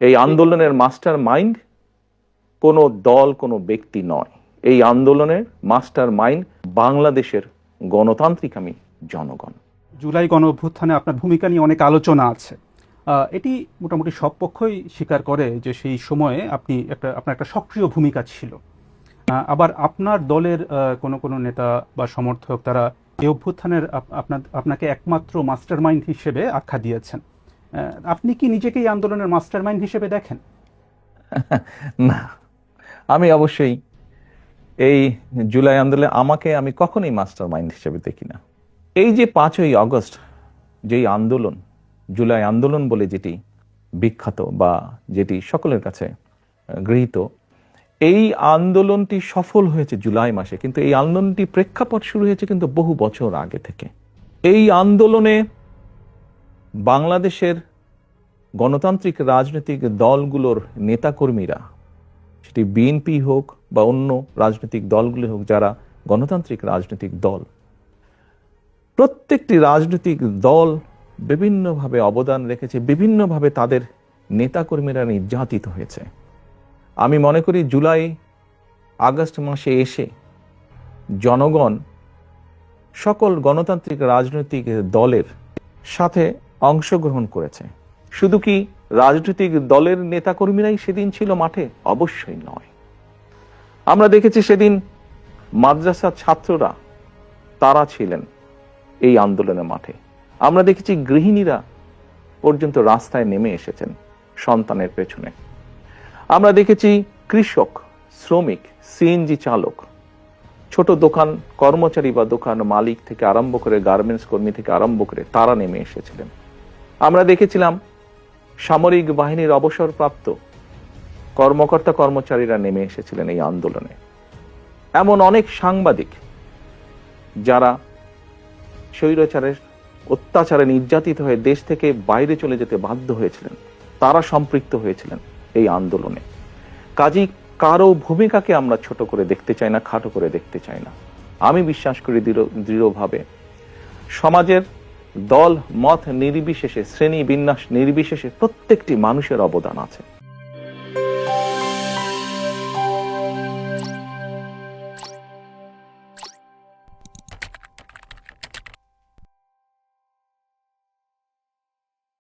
এই আন্দোলনের master mind কোনো দল, কোনো ব্যক্তি নয়। এই আন্দোলনের মাস্টার মাইন্ড বাংলাদেশের গণতান্ত্রিক জনগণ। জুলাই গণ অভ্যুত্থানে আপনার ভূমিকা নিয়ে অনেক আলোচনা আছে। এটি মোটামুটি সব পক্ষই স্বীকার করে যে সেই সময়ে আপনার একটা সক্রিয় ভূমিকা ছিল। আবার আপনার দলের কোনো নেতা বা সমর্থক তারা এই অভ্যুত্থানের আপনাকে একমাত্র মাস্টার মাইন্ড হিসেবে আখ্যা দিয়েছেন। আপনি কি নিজেকে এই আন্দোলনের মাস্টার মাইন্ড হিসেবে দেখেন? না, আমি অবশ্যই এই জুলাই আন্দোলনে আমি কখনোই মাস্টার মাইন্ড হিসেবে দেখি না। এই যে 5ই আগস্ট যেই আন্দোলন, জুলাই আন্দোলন বলে যেটি বিখ্যাত বা যেটি সকলের কাছে গৃহীত, এই আন্দোলনটি সফল হয়েছে জুলাই মাসে, কিন্তু এই আন্দোলনটি প্রেক্ষাপট শুরু হয়েছে কিন্তু বহু বছর আগে থেকে। এই আন্দোলনে বাংলাদেশের গণতান্ত্রিক রাজনৈতিক দলগুলোর নেতাকর্মীরা, সেটি বিএনপি হোক বা অন্য রাজনৈতিক দলগুলি হোক, যারা গণতান্ত্রিক রাজনৈতিক দল, প্রত্যেকটি রাজনৈতিক দল বিভিন্নভাবে অবদান রেখেছে, বিভিন্নভাবে তাদের নেতাকর্মীরা নির্যাতিত হয়েছে। আমি মনে করি জুলাই আগস্ট মাসে এসে জনগণ সকল গণতান্ত্রিক রাজনৈতিক দলের সাথে অংশগ্রহণ করেছে। শুধু কি রাজনৈতিক দলের নেতাকর্মীরাই সেদিন ছিল মাঠে? অবশ্যই নয়। আমরা দেখেছি সেদিন মাদ্রাসার ছাত্ররা তারা ছিলেন এই আন্দোলনের মাঠে। আমরা দেখেছি গৃহিণীরা পর্যন্ত রাস্তায় নেমে এসেছেন সন্তানের পেছনে। আমরা দেখেছি কৃষক, শ্রমিক, সিএনজি চালক, ছোট দোকান কর্মচারী বা দোকান মালিক থেকে আরম্ভ করে গার্মেন্টস কর্মী থেকে আরম্ভ করে তারা নেমে এসেছিলেন। আমরা দেখেছিলাম সামরিক বাহিনীর অবসরপ্রাপ্ত কর্মকর্তা কর্মচারীরা নেমে এসেছিলেন এই আন্দোলনে। এমন অনেক সাংবাদিক যারা স্বৈরাচারের অত্যাচারে নির্যাতিত হয়ে দেশ থেকে বাইরে চলে যেতে বাধ্য হয়েছিলেন, তারা সম্পৃক্ত হয়েছিলেন এই আন্দোলনে। কাজী কারো ভূমিকাকে আমরা ছোট করে দেখতে চাই না, খাটো করে দেখতে চাই না। আমি বিশ্বাস করি দৃঢ়ভাবে সমাজের দল মত নির্বিশেষে, শ্রেণী বিন্যাস নির্বিশেষে প্রত্যেকটি মানুষের অবদান আছে।